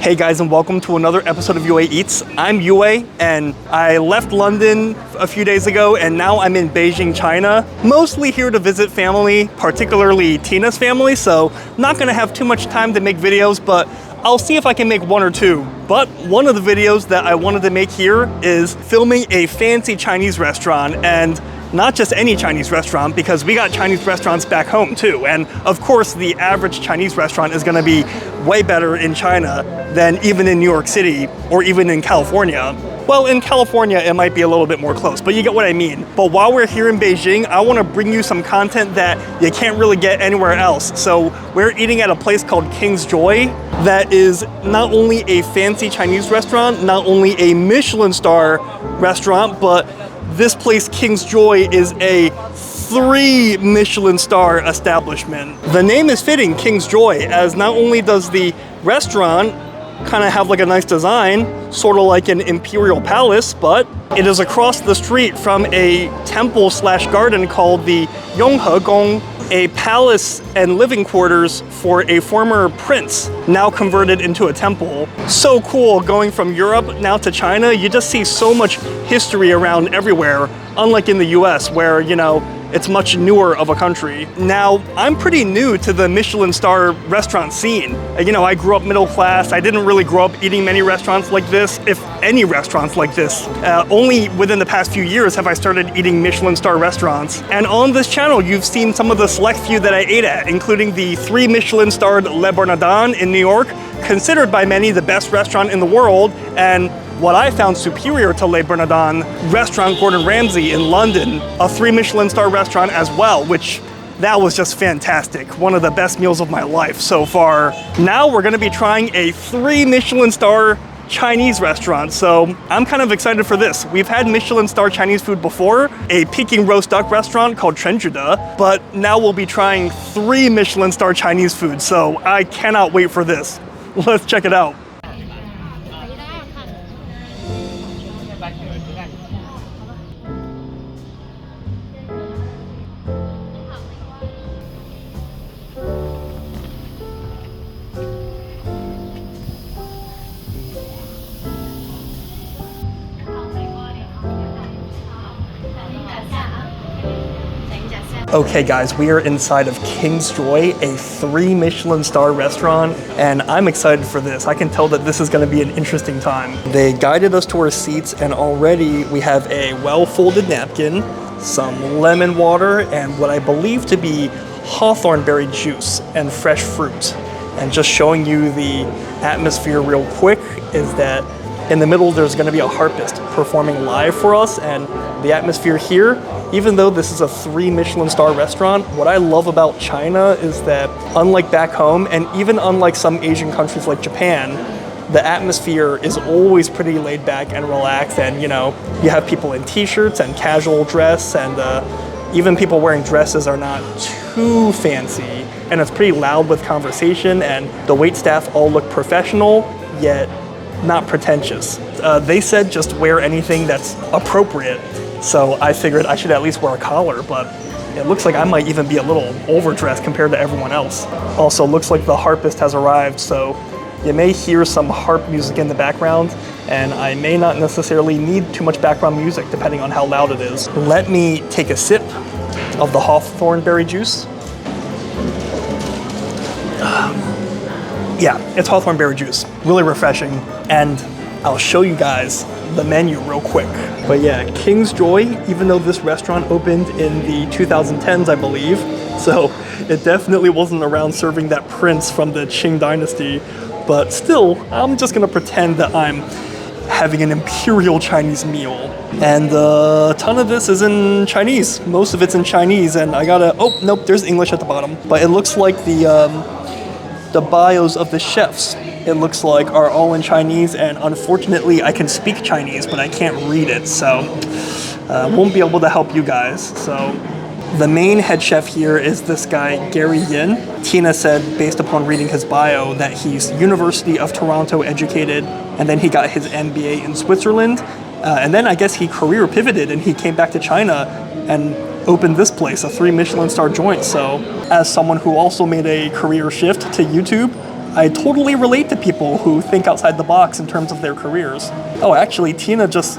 Hey guys, and welcome to another episode of UA Eats. I'm Yue, and I left London a few days ago, and now I'm in Beijing, China. Mostly here to visit family, particularly Tina's family, so not gonna have too much time to make videos, but I'll see if I can make one or two. But one of the videos that I wanted to make here is filming a fancy Chinese restaurant, and not just any Chinese restaurant, because we got Chinese restaurants back home too. And of course, the average Chinese restaurant is gonna be way better in China than even in New York City or even in California. Well, in California, it might be a little bit more close, but you get what I mean. But while we're here in Beijing, I wanna bring you some content that you can't really get anywhere else. So we're eating at a place called King's Joy that is not only a fancy Chinese restaurant, not only a Michelin star restaurant, but this place, King's Joy, is a 3 Michelin star establishment. The name is fitting, King's Joy, as not only does the restaurant kind of have like a nice design, sort of like an imperial palace, but it is across the street from a temple slash garden called the Yonghe Gong, a palace and living quarters for a former prince, now converted into a temple. So cool, going from Europe now to China, you just see so much history around everywhere, unlike in the US where, you know, it's much newer of a country. Now, I'm pretty new to the Michelin star restaurant scene. You know, I grew up middle class. I didn't really grow up eating many restaurants like this, if any restaurants like this. Only within the past few years have I started eating Michelin star restaurants. And on this channel, you've seen some of the select few that I ate at, including the 3 Michelin starred Le Bernardin in New York, considered by many the best restaurant in the world, and what I found superior to Le Bernardin, restaurant Gordon Ramsay in London, a 3 Michelin star restaurant as well, which that was just fantastic. One of the best meals of my life so far. Now we're gonna be trying a 3 Michelin star Chinese restaurant, so I'm kind of excited for this. We've had Michelin star Chinese food before, a Peking roast duck restaurant called Chenzhude, but now we'll be trying 3 Michelin star Chinese food, so I cannot wait for this. Let's check it out. Okay guys, we are inside of King's Joy, a 3 Michelin star restaurant, and I'm excited for this. I can tell that this is gonna be an interesting time. They guided us to our seats, and already we have a well-folded napkin, some lemon water, and what I believe to be hawthorn berry juice and fresh fruit. And just showing you the atmosphere real quick is that in the middle there's gonna be a harpist performing live for us, and the atmosphere here, even though this is a 3 Michelin star restaurant, what I love about China is that unlike back home, and even unlike some Asian countries like Japan, the atmosphere is always pretty laid back and relaxed, and you know, you have people in t-shirts and casual dress, and even people wearing dresses are not too fancy, and it's pretty loud with conversation, and the wait staff all look professional, yet not pretentious. They said just wear anything that's appropriate. So I figured I should at least wear a collar, but it looks like I might even be a little overdressed compared to everyone else. Also, looks like the harpist has arrived, so you may hear some harp music in the background, and I may not necessarily need too much background music depending on how loud it is. Let me take a sip of the hawthorn berry juice. Yeah, it's hawthorn berry juice. Really refreshing, and I'll show you guys the menu real quick. But yeah, King's Joy, even though this restaurant opened in the 2010s, I believe, so it definitely wasn't around serving that prince from the Qing dynasty, but still, I'm just gonna pretend that I'm having an imperial Chinese meal. And a ton of this is in Chinese. Most of it's in Chinese, and I gotta, oh, nope, there's English at the bottom. But it looks like the bios of the chefs, it looks like, are all in Chinese, and unfortunately I can speak Chinese, but I can't read it, so won't be able to help you guys. So the main head chef here is this guy, Gary Yin. Tina said, based upon reading his bio, that he's University of Toronto educated, and then he got his MBA in Switzerland, and then I guess he career pivoted and he came back to China and opened this place, a 3 Michelin star joint. So as someone who also made a career shift to YouTube, I totally relate to people who think outside the box in terms of their careers. Oh, actually, Tina just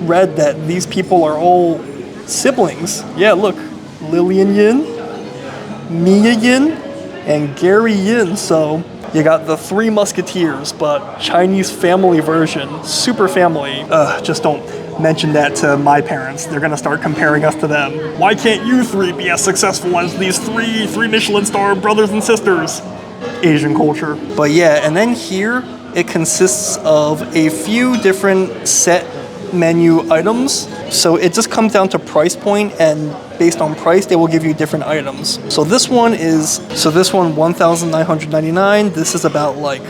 read that these people are all siblings. Yeah, look, Lillian Yin, Mia Yin, and Gary Yin. So you got the Three Musketeers, but Chinese family version, super family. Just don't mention that to my parents. They're gonna start comparing us to them. Why can't you three be as successful as these three Michelin star brothers and sisters? Asian culture. But yeah, and then here it consists of a few different set menu items. So it just comes down to price point, and based on price they will give you different items. So this one 1,999. This is about like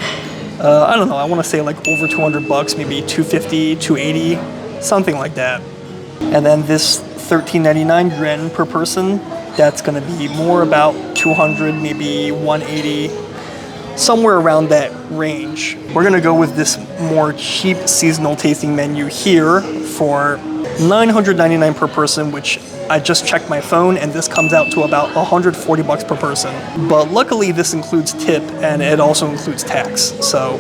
I don't know, I want to say like over 200 bucks, maybe 250, 280, something like that. And then this 1399 yuan per person, that's going to be more about 200, maybe 180, somewhere around that range. We're going to go with this more cheap seasonal tasting menu here for 999 per person, which I just checked my phone, and this comes out to about 140 bucks per person. But luckily this includes tip, and it also includes tax. So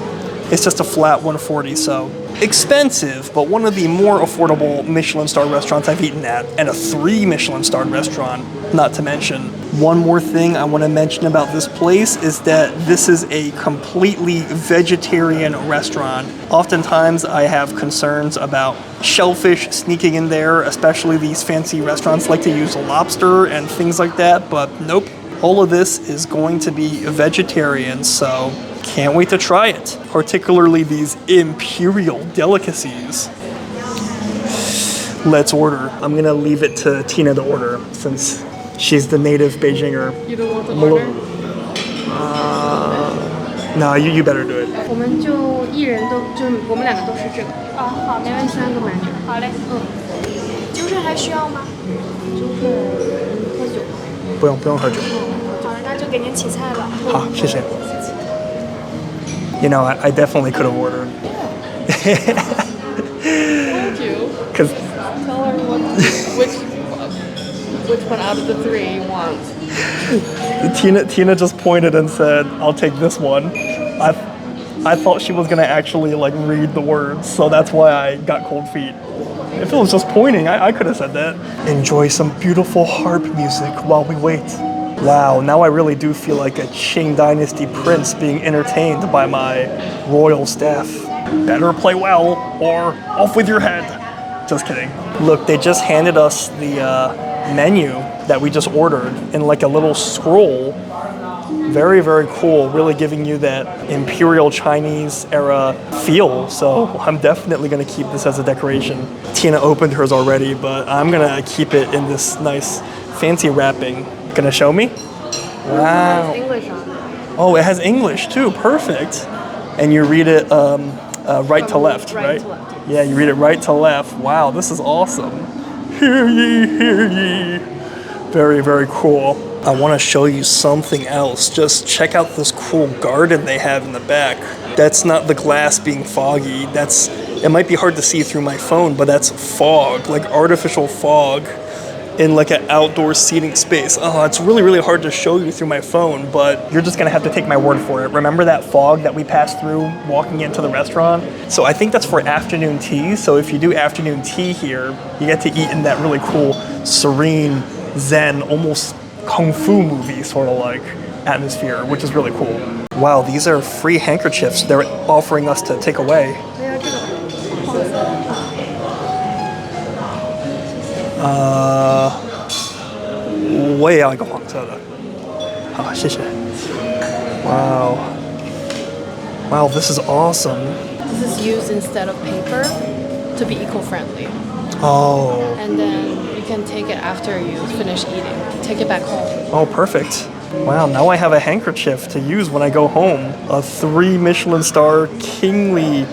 it's just a flat 140, so expensive, but one of the more affordable Michelin star restaurants I've eaten at, and a 3 Michelin star restaurant, not to mention. One more thing I want to mention about this place is that this is a completely vegetarian restaurant. Oftentimes I have concerns about shellfish sneaking in there, especially these fancy restaurants like to use lobster and things like that, but nope. All of this is going to be vegetarian, so can't wait to try it, particularly these imperial delicacies. Let's order. I'm gonna leave it to Tina to order since she's the native Beijinger. You don't want to order? No, you better do it. 我们就一人都我们两个都是这个。好，没问题。3个 menu。好嘞。纠正还需要吗？纠正喝酒。不用喝酒。好，那就给您起菜了。好，谢谢。You know, I definitely could have ordered. Told you. Cause tell her which one out of the 3 you want. Tina just pointed and said, "I'll take this one." I thought she was gonna actually like read the words, so that's why I got cold feet. If it was just pointing, I could have said that. Enjoy some beautiful harp music while we wait. Wow, now I really do feel like a Qing Dynasty prince being entertained by my royal staff. Better play well, or off with your head. Just kidding. Look, they just handed us the menu that we just ordered in like a little scroll. Very, very cool, really giving you that Imperial Chinese era feel. So I'm definitely gonna keep this as a decoration. Tina opened hers already, but I'm gonna keep it in this nice fancy wrapping. Gonna show me? Wow. It has English on it. Oh, it has English too, perfect. And you read it right to left, right? To left. Yeah, you read it right to left. Wow, this is awesome. Hear ye, hear ye. Very, very cool. I want to show you something else. Just check out this cool garden they have in the back. That's not the glass being foggy. It might be hard to see through my phone, but that's fog, like artificial fog in like an outdoor seating space. Oh, it's really, really hard to show you through my phone, but you're just gonna have to take my word for it. Remember that fog that we passed through walking into the restaurant? So I think that's for afternoon tea. So if you do afternoon tea here, you get to eat in that really cool, serene, zen, almost kung fu movie sort of like atmosphere, which is really cool. Wow, these are free handkerchiefs they're offering us to take away. Wow, 我也要一个黄色的。好，谢谢。Wow. Wow, this is awesome. This is used instead of paper to be eco-friendly. Oh. And then you can take it after you finish eating. Take it back home. Oh, perfect. Wow, now I have a handkerchief to use when I go home. A 3 Michelin star kingly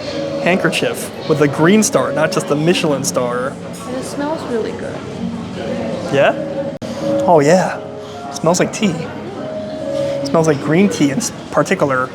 handkerchief with a green star, not just a Michelin star. And it smells really good. Yeah? Oh yeah. It smells like tea. It smells like green tea in particular.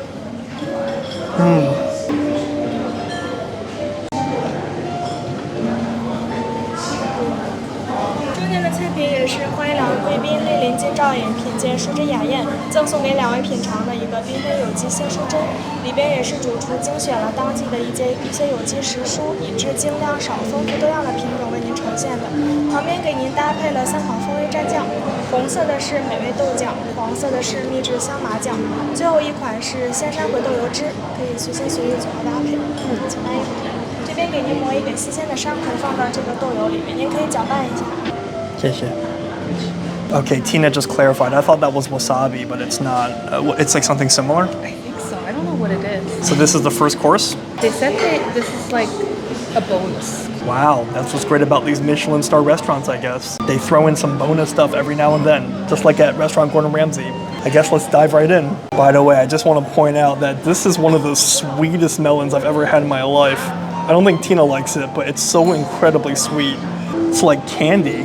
今天的菜品也是欢迎两位贵宾莅临您金兆尹品鉴书之雅宴，赠送给2位品尝的一个缤纷有机新书针，里边也是主厨精选了当季的一些有机时蔬，以致精量少、丰富多样的品种为您呈现的。旁边给您搭配了3款风味蘸酱，红色的是美味豆酱，黄色的是秘制香麻酱，最后一款是鲜山回豆油汁，可以随心随意组合搭配。请来一会儿。这边给您磨一点新鲜的山葵放到这个豆油里面，您可以搅拌一下。谢谢。Okay, Tina just clarified. I thought that was wasabi, but it's not. It's like something similar. I think so. I don't know what it is. So this is the first course? They said this is like a bonus. Wow, that's what's great about these Michelin star restaurants, I guess. They throw in some bonus stuff every now and then, just like at restaurant Gordon Ramsay. I guess let's dive right in. By the way, I just want to point out that this is one of the sweetest melons I've ever had in my life. I don't think Tina likes it, but it's so incredibly sweet. It's like candy.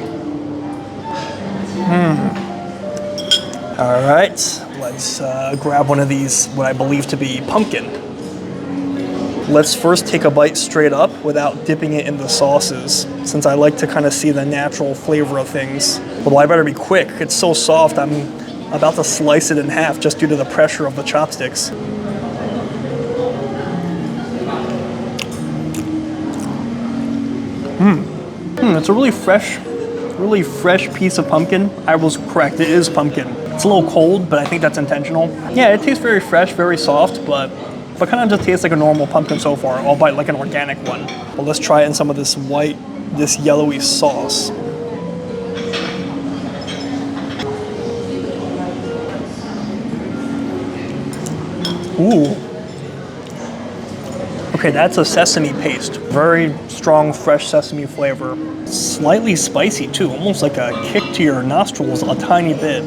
All right, let's grab one of these, what I believe to be pumpkin. Let's first take a bite straight up without dipping it in the sauces, since I like to kind of see the natural flavor of things. Well, I better be quick. It's so soft, I'm about to slice it in half just due to the pressure of the chopsticks. It's a really fresh piece of pumpkin. I was correct, it is pumpkin. It's a little cold, but I think that's intentional. Yeah, it tastes very fresh, very soft, but kind of just tastes like a normal pumpkin so far, albeit like an organic one. But let's try it in some of this yellowy sauce. Ooh. Okay, that's a sesame paste. Very strong, fresh sesame flavor. Slightly spicy too, almost like a kick to your nostrils a tiny bit.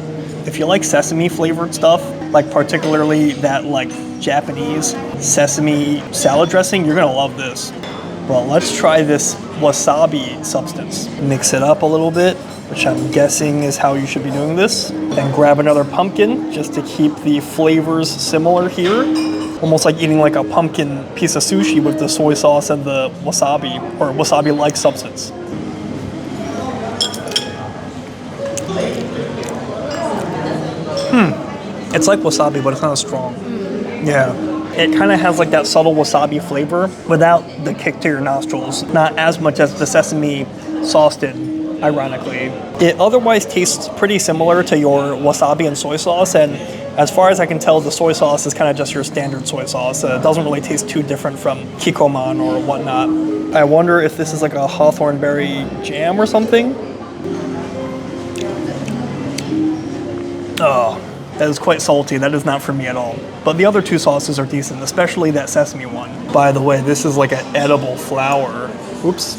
If you like sesame flavored stuff, like particularly that like Japanese sesame salad dressing, you're gonna love this. Well, let's try this wasabi substance. Mix it up a little bit, which I'm guessing is how you should be doing this. Then grab another pumpkin just to keep the flavors similar here. Almost like eating like a pumpkin piece of sushi with the soy sauce and the wasabi, or wasabi-like substance. It's like wasabi, but it's not as strong. Yeah. It kind of has like that subtle wasabi flavor without the kick to your nostrils. Not as much as the sesame sauce did, ironically. It otherwise tastes pretty similar to your wasabi and soy sauce, and as far as I can tell, the soy sauce is kind of just your standard soy sauce. It doesn't really taste too different from kikkoman or whatnot. I wonder if this is like a hawthorn berry jam or something. Oh, that is quite salty. That is not for me at all. But the other two sauces are decent, especially that sesame one. By the way, this is like an edible flower. Oops.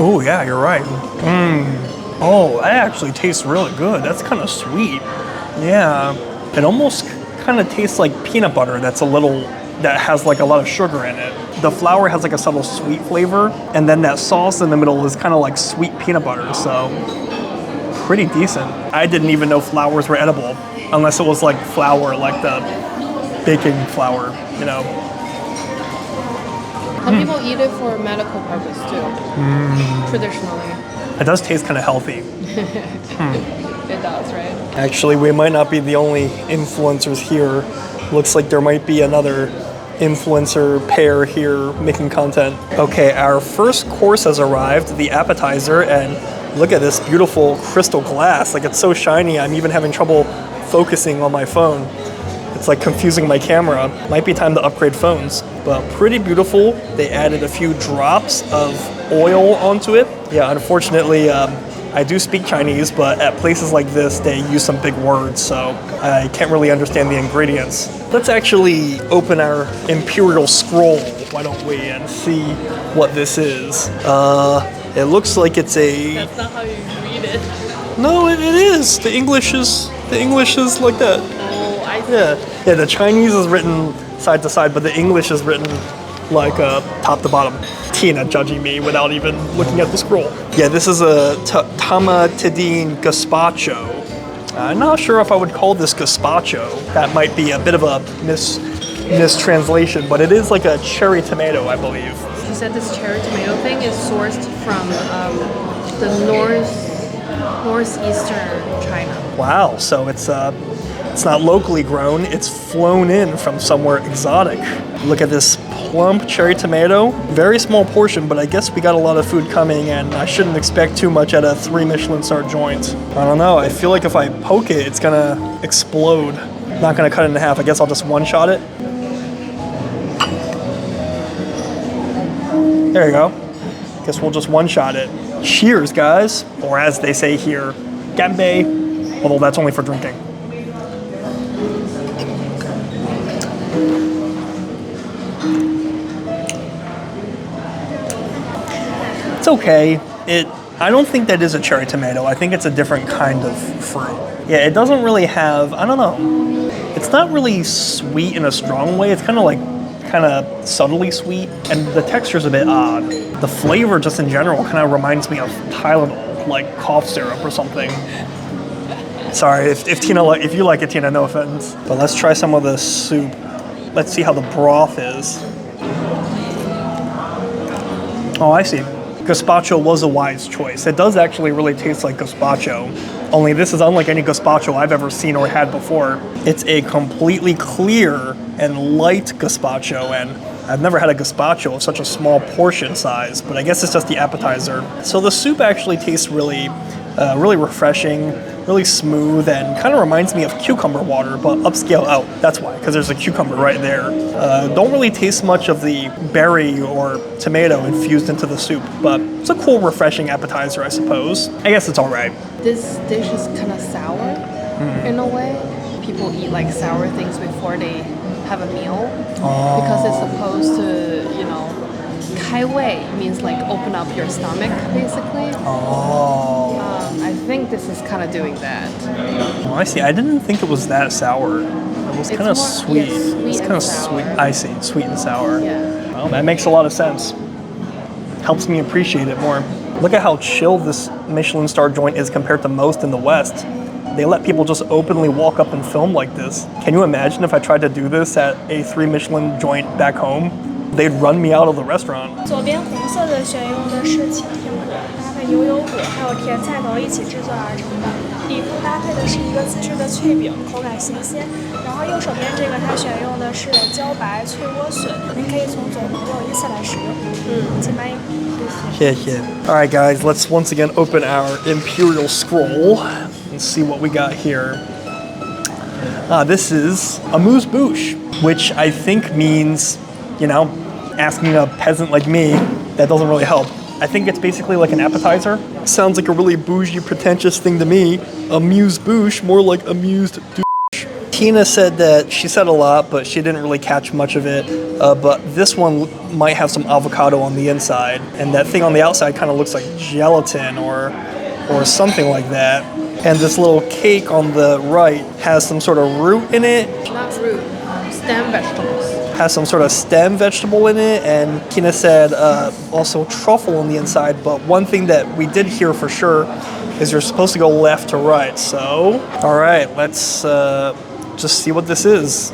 Oh yeah, you're right. Oh, that actually tastes really good. That's kind of sweet. Yeah, it almost kind of tastes like peanut butter. That has like a lot of sugar in it. The flour has like a subtle sweet flavor, and then that sauce in the middle is kind of like sweet peanut butter. So pretty decent. I didn't even know flowers were edible unless it was like flour, like the baking flour, you know. Some people eat it for medical purpose too, traditionally. It does taste kind of healthy. It does, right? Actually, we might not be the only influencers here. Looks like there might be another influencer pair here making content. Okay, our first course has arrived, the appetizer, and look at this beautiful crystal glass. Like, it's so shiny, I'm even having trouble focusing on my phone. It's like confusing my camera. Might be time to upgrade phones, but pretty beautiful. They added a few drops of oil onto it. Yeah, unfortunately, I do speak Chinese, but at places like this, they use some big words, so I can't really understand the ingredients. Let's actually open our imperial scroll, why don't we, and see what this is. It looks like it's a... That's not how you read it. No, it is. The English is like that. Oh, I see. Yeah, the Chinese is written side to side, but the English is written like top to bottom. Tina judging me without even looking at the scroll. Yeah, this is a tamatidine gazpacho. I'm not sure if I would call this gazpacho. That might be a bit of a mistranslation, but it is like a cherry tomato, I believe. She said this cherry tomato thing is sourced from the northeastern China. Wow, so it's not locally grown, it's flown in from somewhere exotic. Look at this plump cherry tomato. Very small portion, but I guess we got a lot of food coming and I shouldn't expect too much at a 3 Michelin star joint. I don't know, I feel like if I poke it, it's gonna explode. Not gonna cut it in half, I guess I'll just one-shot it. There you go. Guess we'll just one-shot it. Cheers, guys. Or as they say here, ganbei, although that's only for drinking. It's okay. I don't think that is a cherry tomato. I think it's a different kind of fruit. Yeah, it doesn't really have, I don't know. It's not really sweet in a strong way. It's kind of subtly sweet, and the texture's a bit odd. The flavor just in general kind of reminds me of Tylenol, like cough syrup or something. Sorry, if you like it, Tina, no offense. But let's try some of the soup. Let's see how the broth is. Oh, I see. Gazpacho was a wise choice. It does actually really taste like gazpacho, only this is unlike any gazpacho I've ever seen or had before. It's a completely clear and light gazpacho, and I've never had a gazpacho of such a small portion size, but I guess it's just the appetizer. So the soup actually tastes really refreshing, really smooth, and kind of reminds me of cucumber water, but upscale out. That's why, because there's a cucumber right there. Don't really taste much of the berry or tomato infused into the soup, but it's a cool, refreshing appetizer, I suppose. I guess it's all right. This dish is kind of sour in a way. People eat like sour things before they have a meal because it's supposed to, kai wei means like open up your stomach, basically. I think this is kind of doing that. Oh, I see. I didn't think it was that sour. It was kind of sweet. It's kind of sweet. I see. Sweet and sour. Yeah. Well, that makes a lot of sense. Helps me appreciate it more. Look at how chill this Michelin star joint is compared to most in the West. They let people just openly walk up and film like this. Can you imagine if I tried to do this at a 3 Michelin joint back home? They'd run me out of the restaurant. 左边红色的选用的是青苹果，搭配牛油果还有甜菜头一起制作而成的。底部搭配的是一个自制的脆饼，口感新鲜。然后右手边这个它选用的是茭白脆莴笋，您可以从左到右依次来使用。请慢一点。谢谢。All right, guys, let's once again open our imperial scroll and see what we got here. This is amuse-bouche, which I think means, asking a peasant like me, that doesn't really help. I think it's basically like an appetizer. Sounds like a really bougie, pretentious thing to me. Amuse-bouche, more like amused douche. Tina said that she said a lot, but she didn't really catch much of it. But this one might have some avocado on the inside, and that thing on the outside kind of looks like gelatin or something like that. And this little cake on the right has some sort of root in it. Not root, stem vegetables. Has some sort of stem vegetable in it, and Tina said also truffle on the inside. But one thing that we did hear for sure is you're supposed to go left to right. So, all right, let's just see what this is.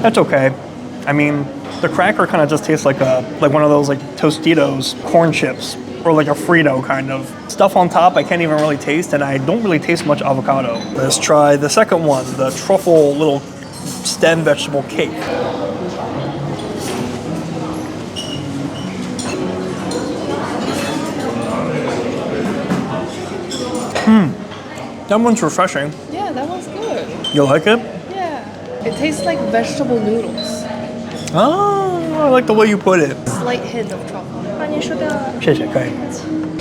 That's okay. I mean, the cracker kind of just tastes like one of those like Tostitos corn chips, or like a Frito kind of. Stuff on top I can't even really taste, and I don't really taste much avocado. Let's try the second one, the truffle little stem vegetable cake. That one's refreshing. Yeah, that one's good. You like it? Yeah. It tastes like vegetable noodles. Oh, I like the way you put it. Slight hint of truffle. 您说的。谢谢，可以。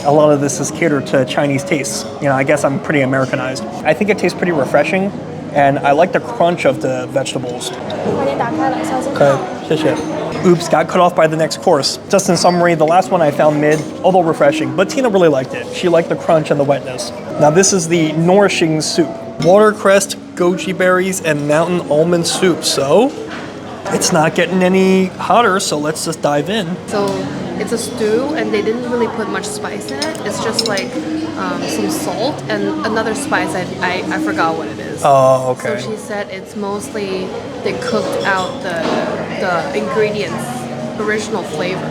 A lot of this is catered to Chinese tastes. I guess I'm pretty Americanized. I think it tastes pretty refreshing, and I like the crunch of the vegetables. 把您打开了，小心。可以，谢谢。Oops, got cut off by the next course. Just in summary, the last one I found mid, although refreshing, but Tina really liked it. She liked the crunch and the wetness. Now this is the Nourishing soup. Watercress, goji berries, and mountain almond soup. So, it's not getting any hotter, so let's just dive in. So it's a stew, and they didn't really put much spice in it. It's just like some salt and another spice. I forgot what it is. Oh, okay. So she said it's mostly they cooked out the ingredients, original flavor.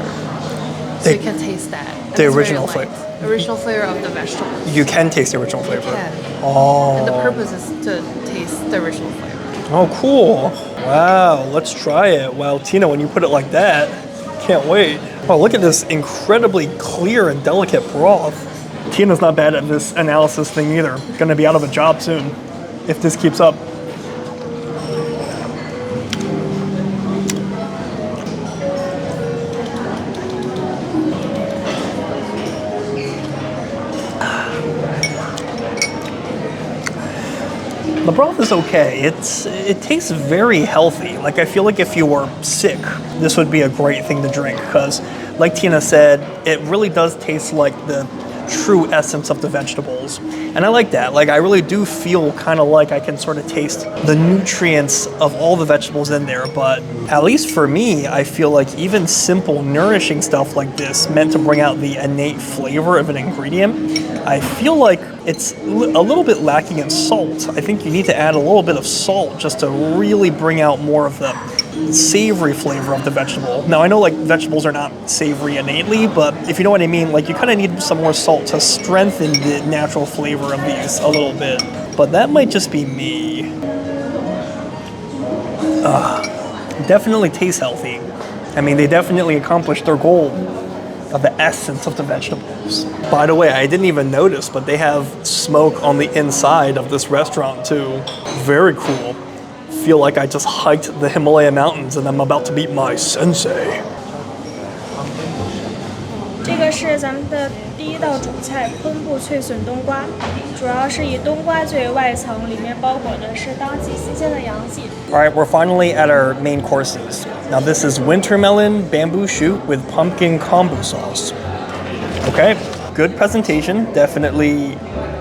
So you can taste that. And The it's very original light. flavor. Original flavor of the vegetables. You can taste the original flavor. Yeah. Oh. And the purpose is to taste the original flavor. Oh, cool. Wow, let's try it. Wow, Tina, when you put it like that, can't wait. Oh, look at this incredibly clear and delicate broth. Tina's not bad at this analysis thing either. Gonna be out of a job soon if this keeps up. The broth is okay. It tastes very healthy. Like, I feel like if you were sick, this would be a great thing to drink because, like Tina said, it really does taste like the true essence of the vegetables. And I like that. Like, I really do feel kind of like I can sort of taste the nutrients of all the vegetables in there. But at least for me, I feel like even simple, nourishing stuff like this meant to bring out the innate flavor of an ingredient, I feel like it's a little bit lacking in salt. I think you need to add a little bit of salt just to really bring out more of the savory flavor of the vegetable. Now, I know like vegetables are not savory innately, but if you know what I mean, like you kind of need some more salt to strengthen the natural flavor of these a little bit. But that might just be me. Definitely tastes healthy. I mean, they definitely accomplished their goal of the essence of the vegetables. By the way, I didn't even notice, but they have smoke on the inside of this restaurant too. Very cool. Feel like I just hiked the Himalaya mountains and I'm about to meet my sensei. 这个是咱们的第一道主菜，昆布脆笋冬瓜，主要是以冬瓜作为外层，里面包裹的是当季新鲜的洋蓟。All right, we're finally at our main courses. Now this is winter melon bamboo shoot with pumpkin kombu sauce. Okay, good presentation, definitely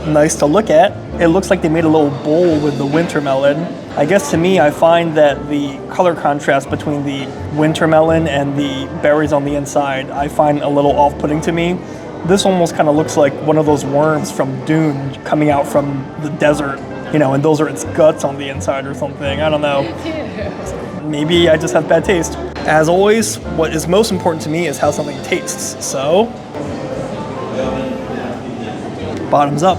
nice to look at. It looks like they made a little bowl with the winter melon. I guess to me, I find that the color contrast between the winter melon and the berries on the inside, I find a little off-putting to me. This almost kind of looks like one of those worms from Dune coming out from the desert, you know, and those are its guts on the inside or something. I don't know. Maybe I just have bad taste. As always, what is most important to me is how something tastes. So, bottoms up.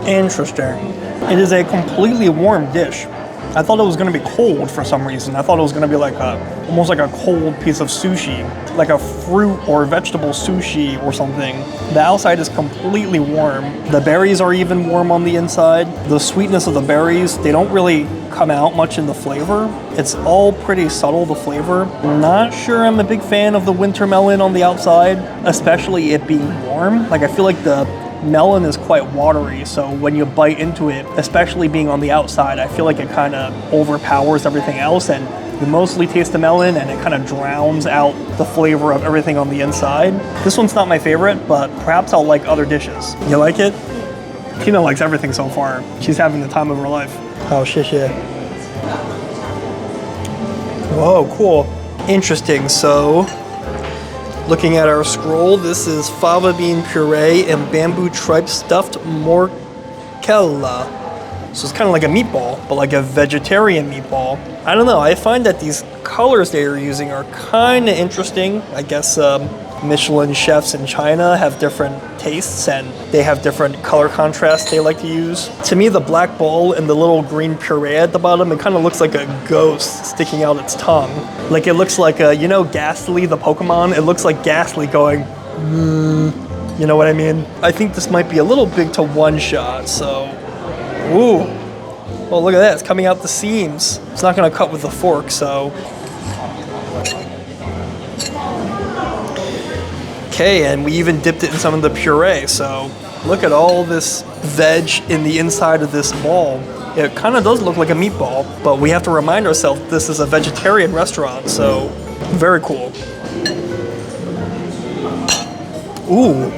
Interesting. It is a completely warm dish. I thought it was going to be cold for some reason. I thought it was going to be like almost like a cold piece of sushi, like a fruit or vegetable sushi or something. The outside is completely warm. The berries are even warm on the inside. The sweetness of the berries, they don't really come out much in the flavor. It's all pretty subtle, the flavor. Not sure I'm a big fan of the winter melon on the outside, especially it being warm. Like I feel like the melon is quite watery, so when you bite into it, especially being on the outside, I feel like it kind of overpowers everything else and you mostly taste the melon and it kind of drowns out the flavor of everything on the inside. This one's not my favorite, but perhaps I'll like other dishes. You like it? Tina likes everything so far. She's having the time of her life. Oh, shit. Whoa, cool. Interesting, so looking at our scroll, this is fava bean puree and bamboo tripe stuffed morcella. So it's kind of like a meatball, but like a vegetarian meatball. I don't know, I find that these colors they are using are kind of interesting. I guess Michelin chefs in China have different tastes and they have different color contrasts they like to use. To me, the black ball and the little green puree at the bottom, it kind of looks like a ghost sticking out its tongue. Like it looks like, you know Ghastly, the Pokemon? It looks like Ghastly going, you know what I mean? I think this might be a little big to one shot, so, ooh. Well, look at that, it's coming out the seams. It's not gonna cut with the fork, so. Okay, and we even dipped it in some of the puree, so look at all this veg in the inside of this ball. It kind of does look like a meatball, but we have to remind ourselves this is a vegetarian restaurant, so very cool. Ooh.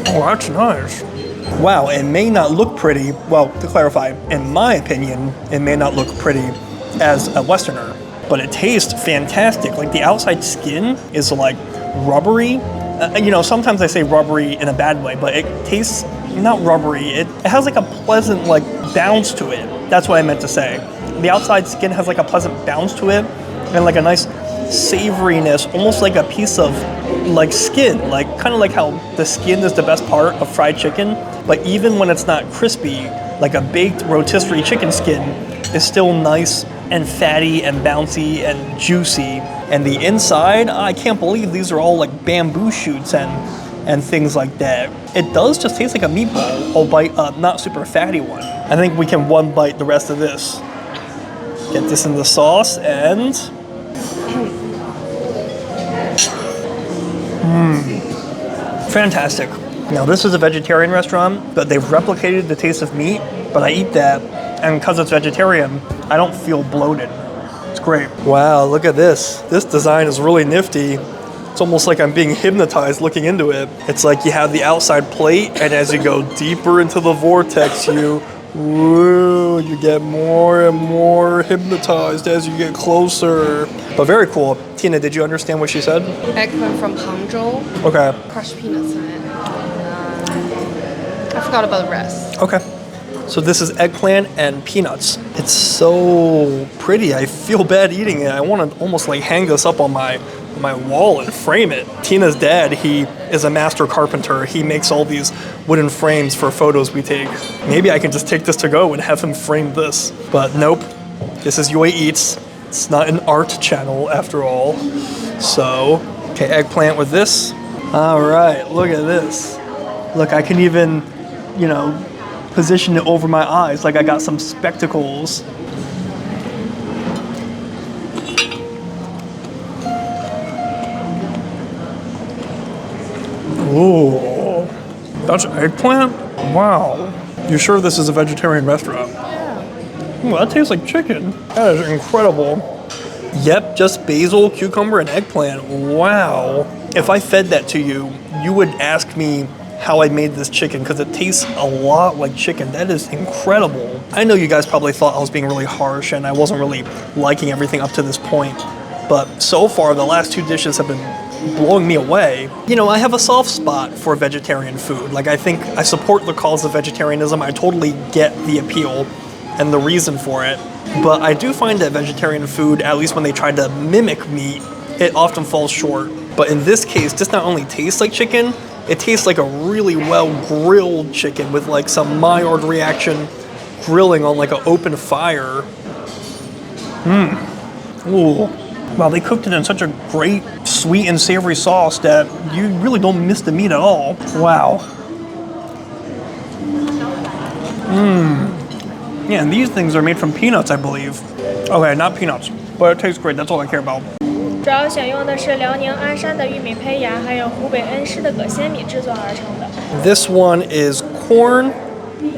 Oh, that's nice. Wow, it may not look pretty. Well, to clarify, in my opinion, it may not look pretty as a Westerner, but it tastes fantastic. Like the outside skin is like rubbery. You know, sometimes I say rubbery in a bad way, but it tastes not rubbery. It has like a pleasant like bounce to it. That's what I meant to say. The outside skin has like a pleasant bounce to it and like a nice savoriness, almost like a piece of like skin, like kind of like how the skin is the best part of fried chicken, but even when it's not crispy, like a baked rotisserie chicken skin is still nice and fatty and bouncy and juicy. And the inside, I can't believe these are all like bamboo shoots and things like that. It does just taste like a meatball, albeit not super fatty one. I think we can one bite the rest of this. Get this in the sauce and fantastic. Now this is a vegetarian restaurant, but they've replicated the taste of meat, but I eat that, and because it's vegetarian, I don't feel bloated. It's great. Wow, look at this. This design is really nifty. It's almost like I'm being hypnotized looking into it. It's like you have the outside plate, and as you go deeper into the vortex, you get more and more hypnotized as you get closer. But very cool. Tina, did you understand what she said? Eggplant from Hangzhou. Okay. Crushed peanuts in it. I forgot about the rest. Okay. So this is eggplant and peanuts. It's so pretty. I feel bad eating it. I want to almost like hang this up on my wall and frame it. Tina's dad, he is a master carpenter. He makes all these wooden frames for photos we take. Maybe I can just take this to go and have him frame this. But nope, this is Yue Eats. It's not an art channel after all. So, okay, eggplant with this. All right, look at this. Look, I can even, you know, position it over my eyes like I got some spectacles. Ooh, that's eggplant? Wow. You sure this is a vegetarian restaurant? Yeah. Ooh, that tastes like chicken. That is incredible. Yep, just basil, cucumber, and eggplant. Wow. If I fed that to you, you would ask me how I made this chicken because it tastes a lot like chicken. That is incredible. I know you guys probably thought I was being really harsh and I wasn't really liking everything up to this point, but so far the last two dishes have been blowing me away. You know, I have a soft spot for vegetarian food. Like, I think I support the cause of vegetarianism. I totally get the appeal and the reason for it. But I do find that vegetarian food, at least when they try to mimic meat, it often falls short. But in this case, this not only tastes like chicken, it tastes like a really well grilled chicken with like some Maillard reaction grilling on like an open fire. Ooh. Wow, they cooked it in such a great sweet and savory sauce that you really don't miss the meat at all. Wow. Yeah, and these things are made from peanuts, I believe. Okay, not peanuts, but it tastes great. That's all I care about. 主要选用的是辽宁鞍山的玉米胚芽，还有湖北恩施的葛仙米制作而成的。This one is corn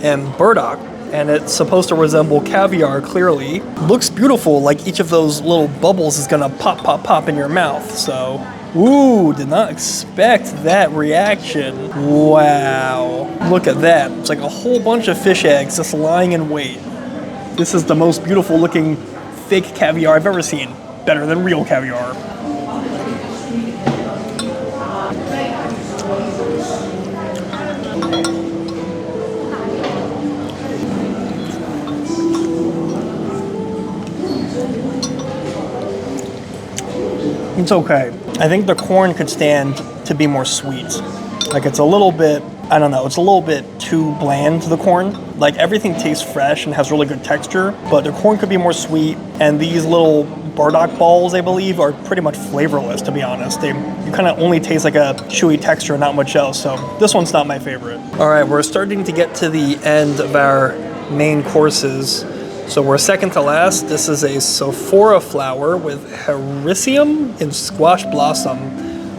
and burdock, and it's supposed to resemble caviar clearly. Looks beautiful, like each of those little bubbles is gonna pop, pop, pop in your mouth, so. Ooh, did not expect that reaction. Wow, look at that. It's like a whole bunch of fish eggs just lying in wait. This is the most beautiful looking fake caviar I've ever seen. Better than real caviar. It's okay. I think the corn could stand to be more sweet. Like it's a little bit, I don't know, it's a little bit too bland, the corn. Like everything tastes fresh and has really good texture, but the corn could be more sweet. And these little burdock balls, I believe, are pretty much flavorless, to be honest. You kind of only taste like a chewy texture, not much else. So this one's not my favorite. All right, we're starting to get to the end of our main courses. So we're second to last. This is a Sophora flower with hericium and squash blossom.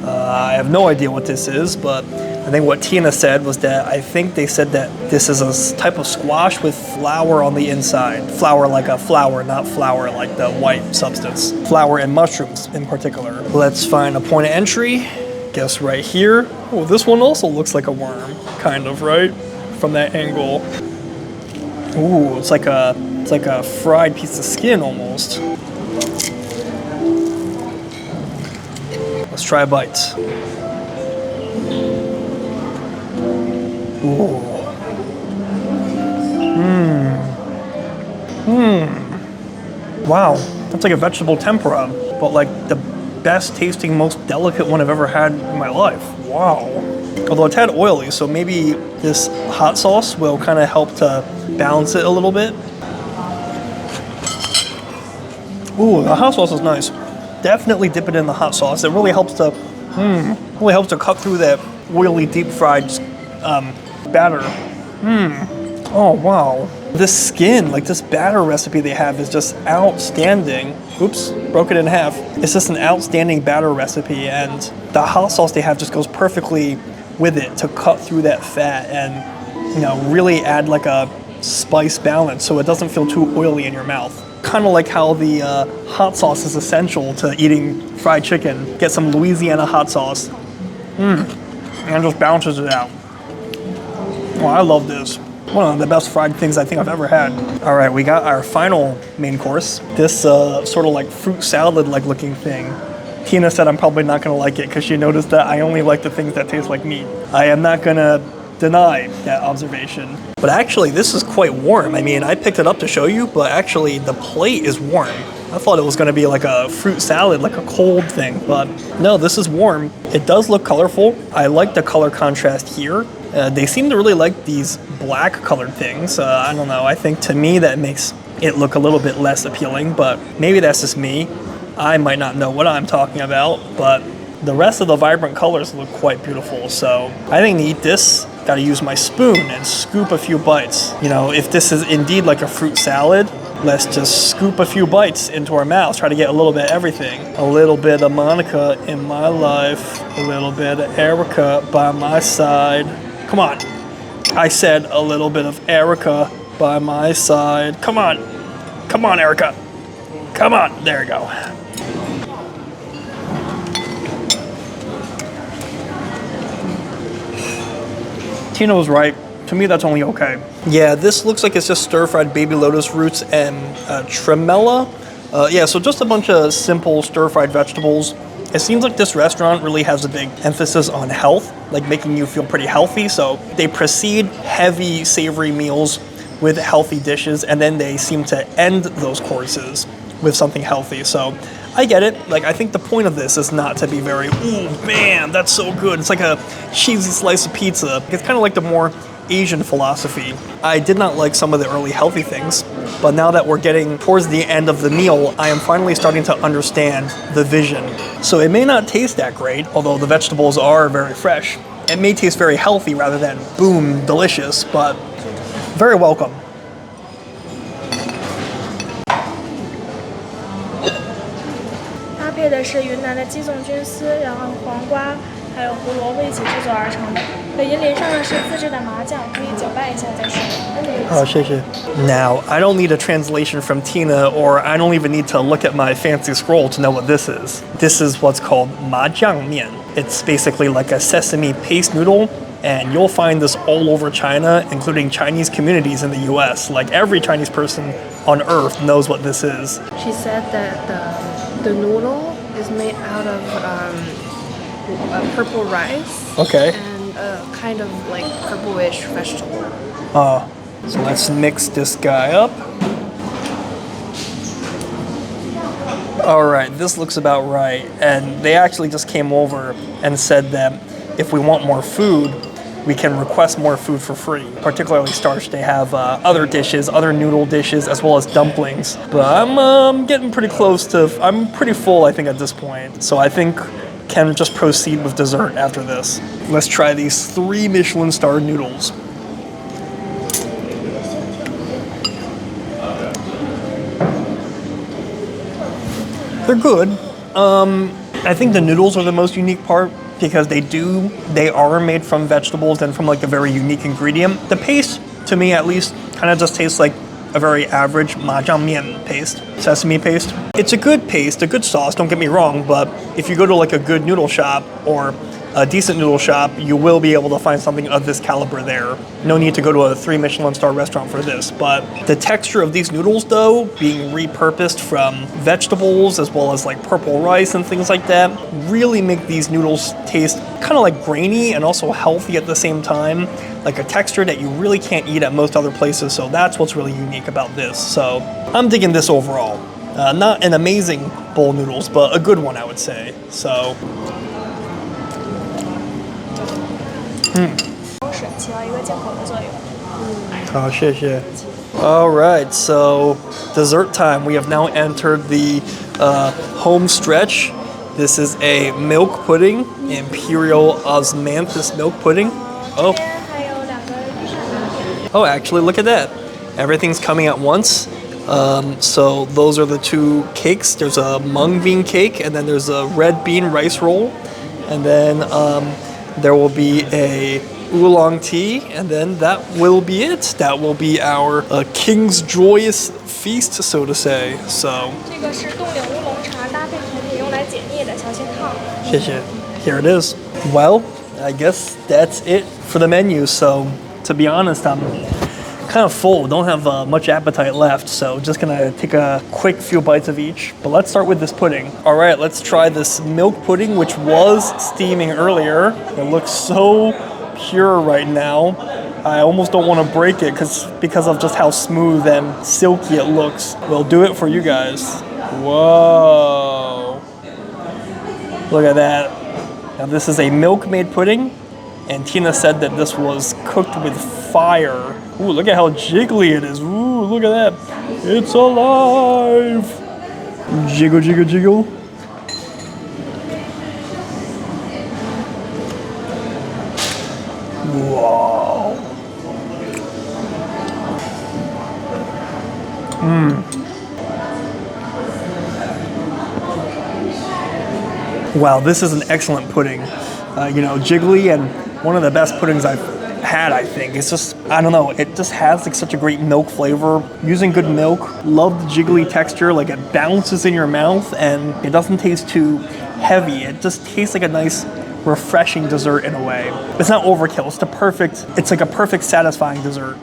I have no idea what this is, but I think what Tina said was that I think they said that this is a type of squash with flour on the inside. Flour like a flower, not flour like the white substance. Flour and mushrooms in particular. Let's find a point of entry. Guess right here. Oh, this one also looks like a worm, kind of, right? from that angle. Ooh, it's like a fried piece of skin almost. Let's try a bite. Ooh. Wow, that's like a vegetable tempura, but like the best tasting, most delicate one I've ever had in my life. Wow. Although it's had oily, so maybe this hot sauce will kind of help to balance it a little bit. Ooh, the hot sauce is nice. Definitely dip it in the hot sauce. It really helps to cut through that oily deep fried batter. Oh wow. This skin, like this batter recipe they have is just outstanding. Oops, broke it in half. It's just an outstanding batter recipe, and the hot sauce they have just goes perfectly with it to cut through that fat and, you know, really add like a spice balance so it doesn't feel too oily in your mouth. Kind of like how the hot sauce is essential to eating fried chicken. Get some Louisiana hot sauce. And it just balances it out. Oh, I love this. One of the best fried things I think I've ever had. All right, we got our final main course. This sort of like fruit salad-like looking thing. Tina said I'm probably not gonna like it because she noticed that I only like the things that taste like meat. I am not gonna deny that observation. But actually, this is quite warm. I mean, I picked it up to show you, but actually the plate is warm. I thought it was gonna be like a fruit salad, like a cold thing, but no, this is warm. It does look colorful. I like the color contrast here. They seem to really like these black colored things. I don't know, I think to me that makes it look a little bit less appealing, but maybe that's just me. I might not know what I'm talking about, but the rest of the vibrant colors look quite beautiful. So I think to eat this, gotta use my spoon and scoop a few bites. You know, if this is indeed like a fruit salad, let's just scoop a few bites into our mouths, try to get a little bit of everything. A little bit of Monica in my life, a little bit of Erica by my side. Come on. I said a little bit of Erica by my side. Come on. Come on, Erica. Come on. There you go. Tina was right. To me, that's only okay. Yeah, this looks like it's just stir-fried baby lotus roots and tremella. Yeah, so just a bunch of simple stir-fried vegetables. It seems like this restaurant really has a big emphasis on health, like making you feel pretty healthy. So they precede heavy, savory meals with healthy dishes, and then they seem to end those courses with something healthy. So I get it. Like, I think the point of this is not to be very, ooh, man, that's so good. It's like a cheesy slice of pizza. It's kind of like the more Asian philosophy. I did not like some of the early healthy things, but now that we're getting towards the end of the meal, I am finally starting to understand the vision. So it may not taste that great, although the vegetables are very fresh. It may taste very healthy rather than, boom, delicious, but very welcome. 搭配的是云南的鸡枞菌丝，然后黄瓜还有胡萝卜一起制作而成的。可以淋上的是自制的麻酱，可以搅拌一下再吃。Oh, 谢谢. Now, I don't need a translation from Tina, or I don't even need to look at my fancy scroll to know what this is. This is what's called majiang mian. It's basically like a sesame paste noodle, and you'll find this all over China, including Chinese communities in the US. Like every Chinese person on earth knows what this is. She said that the noodle is made out of purple rice. Okay. And a kind of like purplish vegetable. So let's mix this guy up. All right, this looks about right. And they actually just came over and said that if we want more food, we can request more food for free, particularly starch. They have other dishes, other noodle dishes, as well as dumplings. But I'm getting pretty close to, I'm pretty full, I think, at this point. So I think can just proceed with dessert after this. Let's try these 3 Michelin star noodles. They're good. I think the noodles are the most unique part because they are made from vegetables and from like a very unique ingredient. The paste, to me at least, kind of just tastes like a very average majiang mian paste, sesame paste. It's a good paste, a good sauce, don't get me wrong, but if you go to like a good noodle shop or a decent noodle shop, you will be able to find something of this caliber there. No need to go to a 3 Michelin star restaurant for this, but the texture of these noodles though, being repurposed from vegetables as well as like purple rice and things like that, really make these noodles taste kind of like grainy and also healthy at the same time, like a texture that you really can't eat at most other places. So that's what's really unique about this. So I'm digging this overall. Not an amazing bowl noodles, but a good one, I would say. So. 起到一个净口的作用。好，谢谢。All right, so dessert time. We have now entered the home stretch. This is a milk pudding, Imperial Osmanthus milk pudding. Oh. 还有2个御膳拿铁。 Oh, actually, look at that. Everything's coming at once. So those are the 2 cakes. There's a mung bean cake, and then there's a red bean rice roll. And then there will be a oolong tea, and then that will be it. That will be our King's Joyous Feast, so to say. So. 这个是冻顶乌龙茶搭配甜品用来解腻的小仙汤。谢谢. Here it is. Well, I guess that's it for the menu. So, to be honest, I'm kind of full. Don't have much appetite left. So, just gonna take a quick few bites of each. But let's start with this pudding. All right, let's try this milk pudding, which was steaming earlier. It looks so pure right now. I almost don't want to break it because of just how smooth and silky it looks. We'll do it for you guys. Whoa. Look at that. Now this is a milk-made pudding, and Tina said that this was cooked with fire. Ooh, look at how jiggly it is. Ooh, look at that. It's alive. Jiggle, jiggle, jiggle. Whoa. Wow, this is an excellent pudding. You know, jiggly and one of the best puddings I've had, I think. It's just, I don't know, it just has like such a great milk flavor. Using good milk, love the jiggly texture, like it bounces in your mouth and it doesn't taste too heavy. It just tastes like a nice, refreshing dessert in a way. It's not overkill, it's like a perfect satisfying dessert.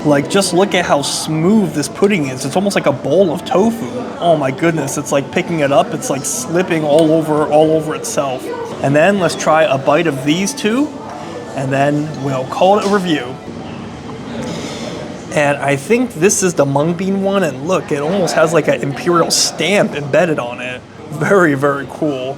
Like, just look at how smooth this pudding is. It's almost like a bowl of tofu. Oh my goodness, it's like picking it up, it's like slipping all over itself. And then let's try a bite of these 2, and then we'll call it a review. And I think this is the mung bean one, and look, it almost has like an imperial stamp embedded on it. Very, very cool.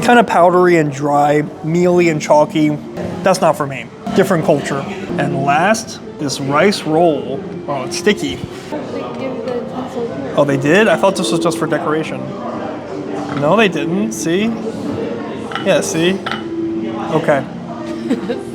Kind of powdery and dry, mealy and chalky. That's not for me. Different culture. And last, this rice roll. Oh, it's sticky. Oh, they did? I thought this was just for decoration. No, they didn't. See? Yeah, see? Okay.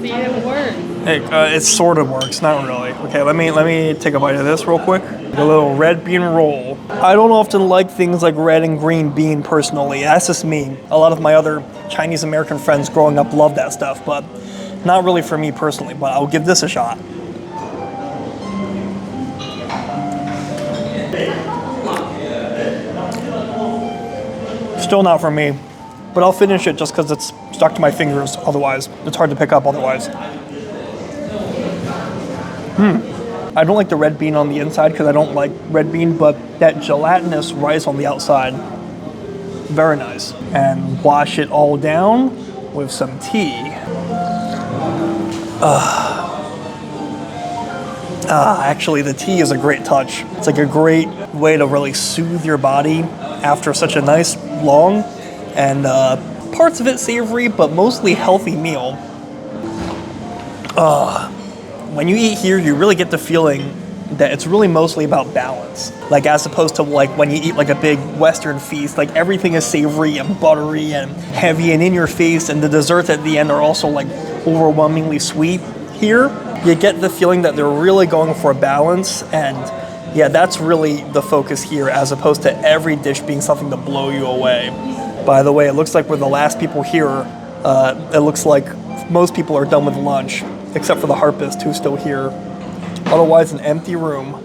See, it works. Hey, it sort of works, not really. Okay, let me take a bite of this real quick. A little red bean roll. I don't often like things like red and green bean personally. That's just me. A lot of my other Chinese American friends growing up love that stuff, but not really for me personally. But I'll give this a shot. Still not for me, but I'll finish it just because it's stuck to my fingers. Otherwise, it's hard to pick up otherwise. I don't like the red bean on the inside because I don't like red bean, but that gelatinous rice on the outside, very nice. And wash it all down with some tea. Actually, the tea is a great touch. It's like a great way to really soothe your body after such a nice, long, and parts of it savory, but mostly healthy meal. When you eat here, you really get the feeling that it's really mostly about balance. Like, as opposed to like when you eat like a big Western feast, like everything is savory and buttery and heavy and in your face, and the desserts at the end are also like overwhelmingly sweet. Here, you get the feeling that they're really going for a balance, and yeah, that's really the focus here, as opposed to every dish being something to blow you away. By the way, it looks like we're the last people here. It looks like most people are done with lunch, except for the harpist who's still here. Otherwise, an empty room.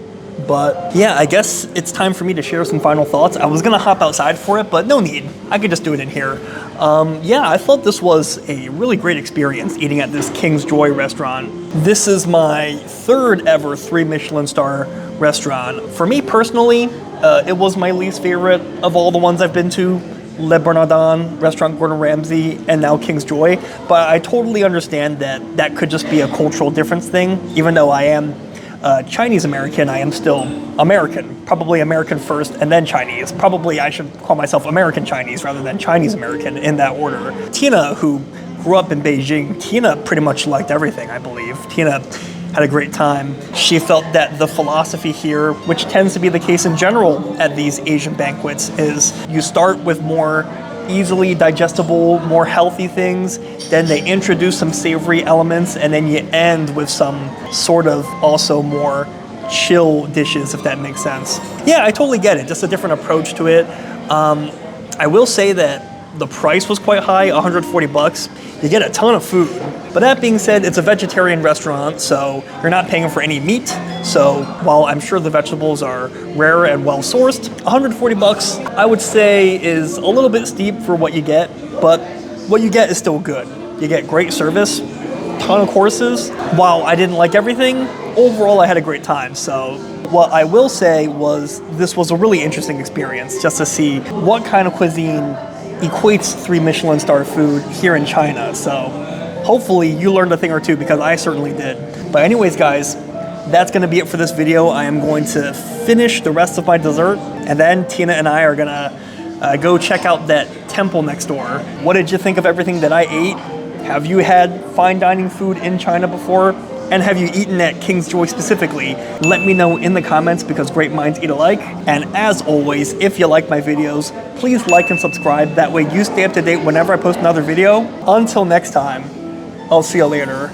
But yeah, I guess it's time for me to share some final thoughts. I was gonna hop outside for it, but no need. I could just do it in here. Yeah, I thought this was a really great experience eating at this King's Joy restaurant. This is my third ever 3 Michelin star restaurant. For me personally, it was my least favorite of all the ones I've been to. Le Bernardin, Restaurant Gordon Ramsay, and now King's Joy. But I totally understand that that could just be a cultural difference thing. Even though I am Chinese American, I am still American. Probably American first and then Chinese. Probably I should call myself American Chinese rather than Chinese American in that order. Tina, who grew up in Beijing, Tina pretty much liked everything, I believe. Tina had a great time. She felt that the philosophy here, which tends to be the case in general at these Asian banquets, is you start with more easily digestible, more healthy things, then they introduce some savory elements, and then you end with some sort of also more chill dishes, if that makes sense. Yeah, I totally get it, just a different approach to it. I will say that the price was quite high, 140 bucks. You get a ton of food. But that being said, it's a vegetarian restaurant, so you're not paying for any meat. So while I'm sure the vegetables are rare and well sourced, 140 bucks I would say is a little bit steep for what you get, but what you get is still good. You get great service, ton of courses. While I didn't like everything, overall I had a great time. So what I will say was this was a really interesting experience just to see what kind of cuisine equates 3 Michelin star food here in China. So hopefully you learned a thing or two, because I certainly did. But anyways, guys, that's gonna be it for this video. I am going to finish the rest of my dessert, and then Tina and I are gonna go check out that temple next door. What did you think of everything that I ate? Have you had fine dining food in China before? And have you eaten at King's Joy specifically? Let me know in the comments, because great minds eat alike. And as always, if you like my videos, please like and subscribe. That way you stay up to date whenever I post another video. Until next time, I'll see you later.